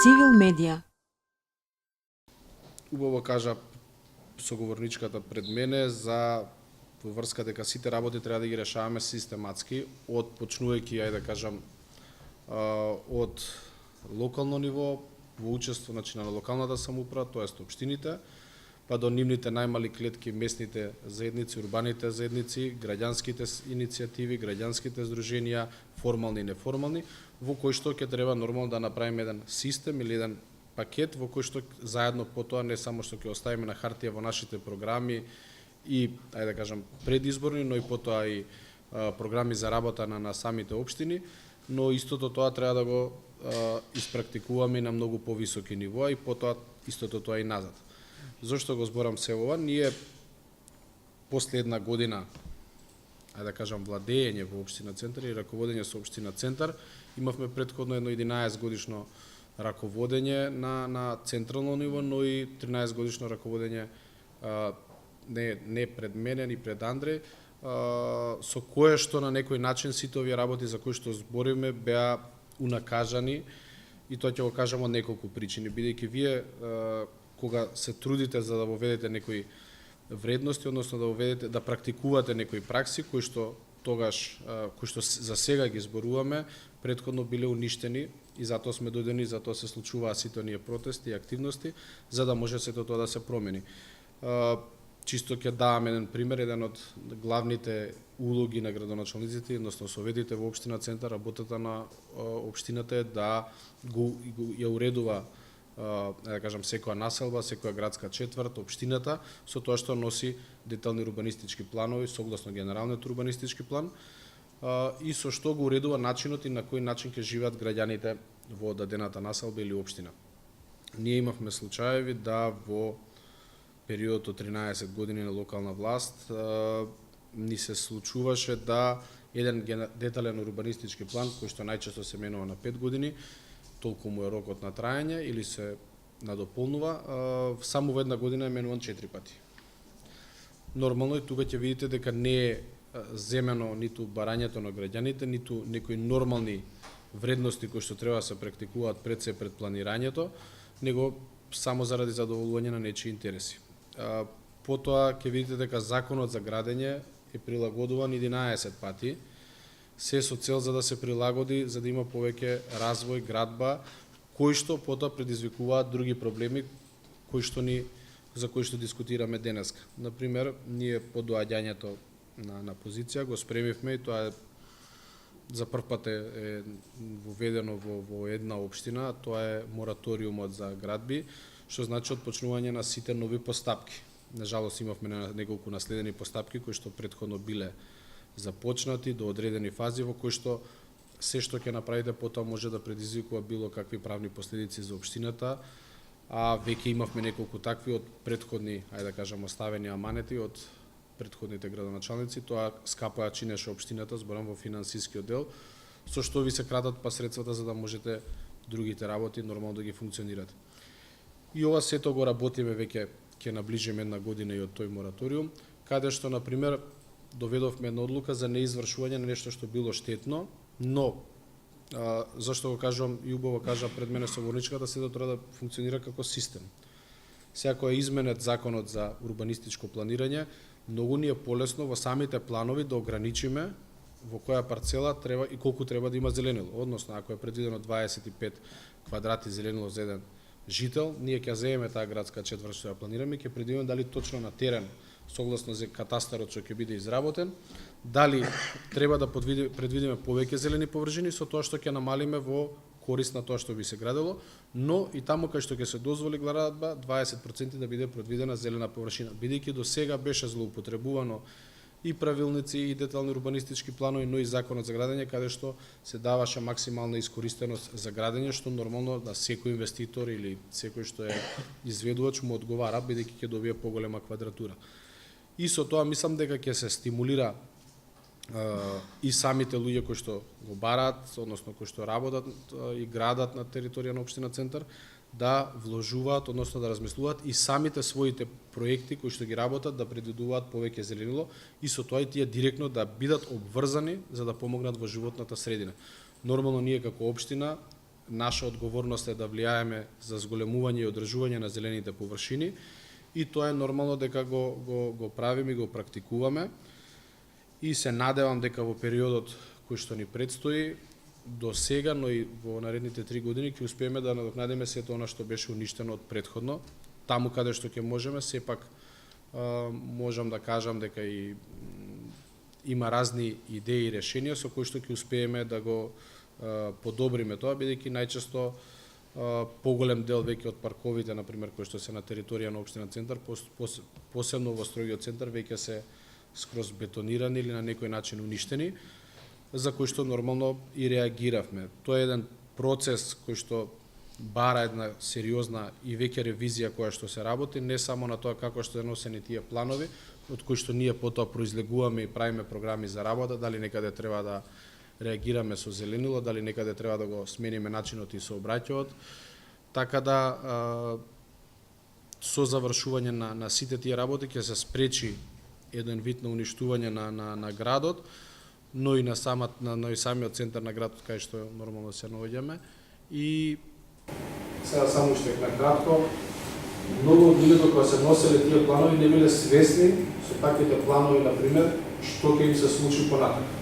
Цивил медија. Убаво кажа соговорничката пред мене за во врска дека сите работи треба да ги решаваме систематски, од почнувајќи, ајде да кажам, од локално ниво, во учество на локалната самоуправа, тоест општините, па до нивните најмали клетки, местните заедници, урбаните заедници, граѓанските иницијативи, граѓанските здруженија, формални и неформални, во кој што ќе треба нормално да направиме еден систем или еден пакет во кој што заедно потоа не само што ќе оставиме на хартија во нашите програми и, ајде да кажам, предизборни, но и потоа и програми за работа на самите општини, но истото тоа треба да го испрактикуваме на многу повисоки нивоа и потоа истото тоа и назад. Зошто го зборам се ова? Ние последна година, ајде да кажам, владење во општина Центар и раководење со општина Центар, имавме претходно едно 11 годишно раководење на централно ниво, но и 13 годишно раководење не пред мене ни пред Андреј, со кое што на некој начин сите овие работи за кои што збориме беа унакажани, и тоа ќе го кажам од неколку причини, бидејќи вие кога се трудите за да воведете некои вредности, односно да воведете, да практикувате некои пракси кои што тогаш, кои што за сега ги зборуваме, претходно биле уништени и затоа сме дојдени, затоа се случуваа сите оние протести и активности, за да може сето тоа да се промени. Чисто ќе давам еден пример, еден од главните улоги на градоначалниците, односно советите во општина Центар, работата на општината е да ја уредува, да кажам, секоја населба, секоја градска четврт, општината, со тоа што носи детални урбанистички планови согласно генералниот урбанистички план, и со што го уредува начинот и на кој начин ќе живеат граѓаните во дадената населба или општина. Ние имавме случаеви да во периодот од 13 години на локална власт ни се случуваше да еден детален урбанистички план, кој што најчесто се менува на 5 години, толку му е рокот на траење или се надополнува, само во една година е менуван 4 пати. Нормално и тука ќе видите дека не е земено ниту барањето на граѓаните, ниту некои нормални вредности кои што треба да се практикуваат пред се пред планирањето, него само заради задоволување на нечии интереси. Потоа ќе видите дека законот за градење е прилагодуван 11 пати, се со цел за да се прилагоди, за да има повеќе развој, градба, кои што потоа предизвикуваат други проблеми за кои што дискутираме денеска. Например, ние по доаѓањето на позиција го спремивме, и тоа е за прв пат е воведено во една општина, тоа е мораториумот за градби, што значи отпочнување на сите нови постапки. Нажалост имавме неколку наследени постапки кои што претходно биле започнати до одредени фази во кои што се што ќе направите потоа може да предизвикува било какви правни последици за општината, а веќе имавме неколку такви од претходни, ајде да кажам, оставени аманети од претходните градоначалници. Тоа скапо ја чинеше општината, зборам во финансискиот дел, со што ви се крадат па средствата за да можете другите работи нормално да ги функционирате. И ова сето го работиме веќе, ќе наближиме една година и од тој мораториум, каде што, например, доведовме една одлука за неизвршување на нешто што било штетно, но зашто го кажувам и убаво кажа пред мене соговорничката, сето треба да функционира како систем. Сега кога е изменет законот за урбанистичко планирање, многу ни е полесно во самите планови да ограничиме во која парцела треба и колку треба да има зеленило. Односно, ако е предвидено 25 квадрати зеленило за еден жител, ние ќе земеме таа градска четврт што ја планираме, ќе предвидиме дали точно на терен, согласно за катастарот што ќе биде изработен, дали треба да предвидиме повеќе зелени површини со тоа што ќе намалиме во корист на тоа што би се градело, но и таму кај што ќе се дозволи градба 20% да биде предвидена зелена површина, бидејќи до сега беше злоупотребувано и правилници и детални урбанистички планови, но и законот за градење, каде што се даваше максимална искористеност за градење, што нормално да секој инвеститор или секој што е изведувач му одговара, бидејќи ќе добие поголема квадратура. И со тоа мислам дека ќе се стимулира и самите луѓе кои што го бараат, односно кои што работат и градат на територија на општина Центар, да вложуваат, односно да размислуваат и самите своите проекти кои што ги работат да предвидуваат повеќе зеленило и со тоа и тие директно да бидат обврзани за да помогнат во животната средина. Нормално ние како општина наша одговорност е да влијаеме за зголемување и одржување на зелените површини и тоа е нормално дека го правиме и го практикуваме и се надевам дека во периодот кој што ни предстои до сега, но и во наредните 3 години ќе успееме да надокнадиме сето она што беше уништено од претходно. Таму каде што ќе можеме, сепак можам да кажам дека и има разни идеи и решенија со кои што ќе успееме да го подобриме тоа, бидејќи најчесто поголем дел веќе од парковите, например, кои што се на територија на општина Центар, посебно во строгиот центар, веќе се скроз бетонирани или на некој начин уништени, за кој што нормално и реагиравме. Тоа е еден процес кој што бара една сериозна и веќе ревизија која што се работи, не само на тоа како што се носени тие планови, од кои што ние потоа произлегуваме и правиме програми за работа, дали некаде треба да реагираме со зеленило, дали некаде треба да го смениме начинот и сообраќајот. Така да со завршување на сите тие работи ќе се спречи еден вид на уништување на градот, но и на самиот центар на градот кај што нормално се наоѓаме. И сега само уште на кратко, многу од луѓето кога се носеле тие планови не биле свесни со таквите планови, например, што ќе им се случи понатака.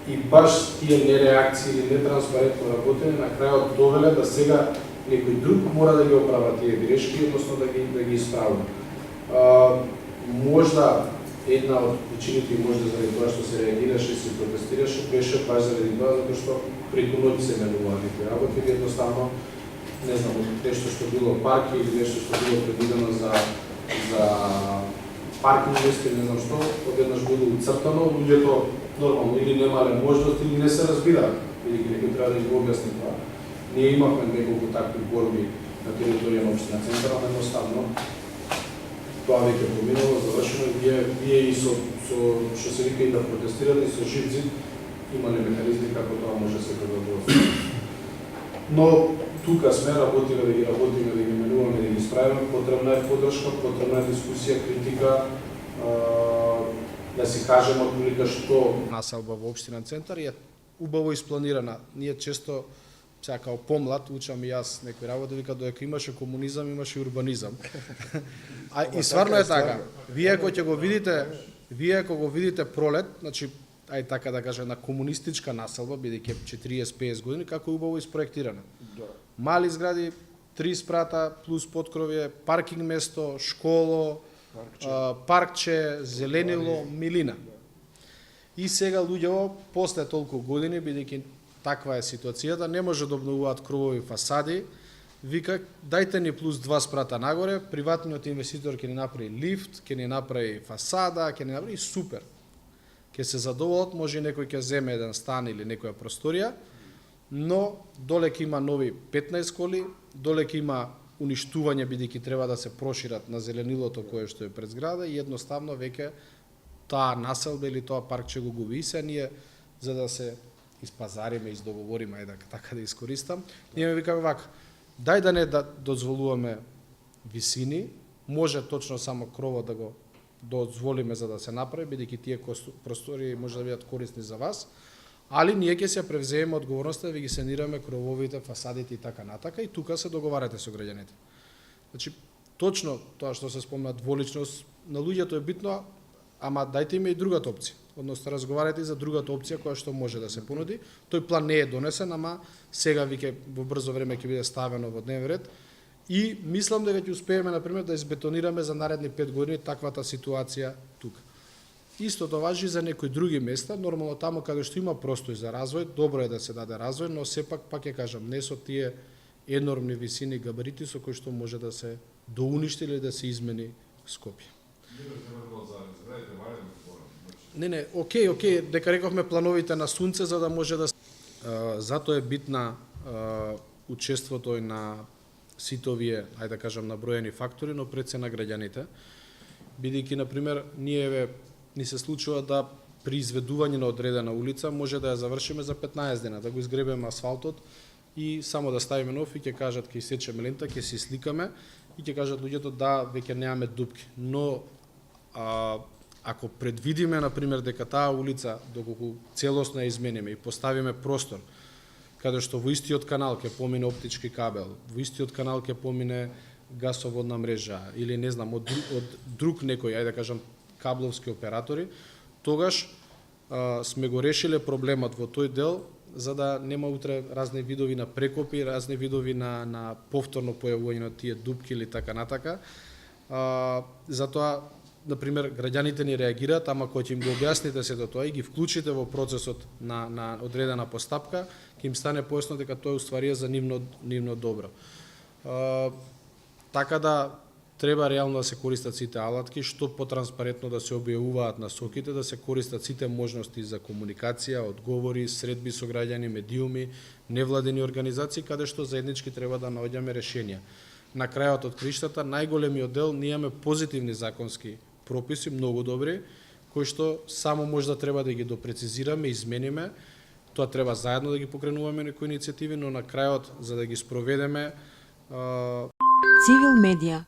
И баш тие нереакции или нетранспарентно работење на крајот довеле да сега некој друг мора да ги оправа тие грешки, односно да ги исправи. Можда една од причините, можда заради тоа што се реагираше и се протестираше, беше баш заради тоа, затоа што преку ноќ се менуваат тие работи, или едноставно, не знам, нешто што било парки или нешто што било предвидено за паркинг место или не знам што, одеднаш било уцртано, луѓето нормално или немале можност или не се разбираат, бидејќи некој треба да ги објасни тоа. Ние имавме неколку такви борби на територија на општина Центар, но едноставно тоа веќе поминало, завршено, вие и со што се вика и да протестирате, и со жив зид имале механизми како тоа може секој да го остане. Но тука сме, работиме, да ги менуваме, да ги справиме, потребна е поддршка, потребна е дискусија, критика, да си кажеме отприлика што населба во општина Центар е убаво испланирана. Ние често сега као помлад учам и јас некои работи, вика додека имаше комунизам, имаше и урбанизам. И стварно е така. Вие ако го видите пролет, значи ај така да кажа на комунистичка населба, бидејќи 40-50 години, како е убаво испроектирана. Мали згради, 3 спрата плюс поткровје, паркинг место, школо, паркче, зеленило, милина. И сега луѓето после толку години, бидејќи таква е ситуацијата, не може да обновуваат кровови фасади, вика дајте ни плюс 2 спрата нагоре, приватниот инвеститор ќе ни направи лифт, ќе ни направи фасада, ќе ни направи супер. Ќе се задоволат, може некој ќе земе еден стан или некоја просторија, но долека има нови 15 коли, долека има уништување бидејќи треба да се прошират на зеленилото кое што е пред зграда и едноставно веќе таа населба или тоа паркче го губи. И се ние за да се испазариме, издоговориме, ајде така да искористам, ние викаме вака, дај да не дозволуваме висини, може точно само кровот да го дозволиме за да се направи, бидејќи тие простори може да бидат корисни за вас, али ние ќе се превземеме одговорноста да ви ги санираме крововите, фасадите и така натака и тука се договарате со граѓаните. Значи, точно тоа што се спомна дволичност, на луѓето е битно, ама дајте им и другата опција. Односно, разговарате за другата опција која што може да се понуди. Тој план не е донесен, ама сега виќе во брзо време ќе биде ставено во дневен ред. И мислам дека ќе успееме, например, да избетонираме за наредни 5 години таквата ситуација тука. Истото важи за некои други места, нормално таму каде што има простор за развој, добро е да се даде развој, но сепак, пак ќе кажам, не со тие енормни висини габарити со кои што може да се доуништи или да се измени Скопје. Не, окей, дека рековме плановите на Сунце за да може да затоа е битна учеството и на сите овие, ајде да кажам, наброени фактори, но пред се на граѓаните. Бидејќи, например, ни се случува да при изведување на одредена улица може да ја завршиме за 15 дена, да го изгребеме асфалтот и само да ставиме нов и ќе кажат ќе исечеме лента, ќе се сликаме и ќе кажат луѓето да веќе немаме дупки. Но ако предвидиме, например, дека таа улица, доколку целосно ја измениме и поставиме простор, каде што во истиот канал ќе помине оптички кабел, во истиот канал ќе помине гасоводна мрежа или не знам од друг некој, ајде да кажам, кабловски оператори, тогаш сме го решиле проблемот во тој дел, за да нема утре разни видови на прекопи, разни видови на повторно појавување на тие дупки или така натака. Затоа, например, граѓаните ни реагираат, ама кога ќе им го објасните сето тоа и ги вклучите во процесот на одредена постапка, ќе им стане појасно дека тоа е устварија за нивно добро. Така да треба реално да се користат сите алатки, што потранспарентно да се објавуваат насоките, да се користат сите можности за комуникација, одговори, средби со граѓани, медиуми, невладени организации, каде што заеднички треба да наоѓаме решенија. На крајот од криштата, најголемиот дел, ние имаме позитивни законски прописи, многу добри, кои што само може да треба да ги допрецизираме, измениме. Тоа треба заедно да ги покренуваме некои иницијативи, но на крајот, за да ги спроведеме, Civil Media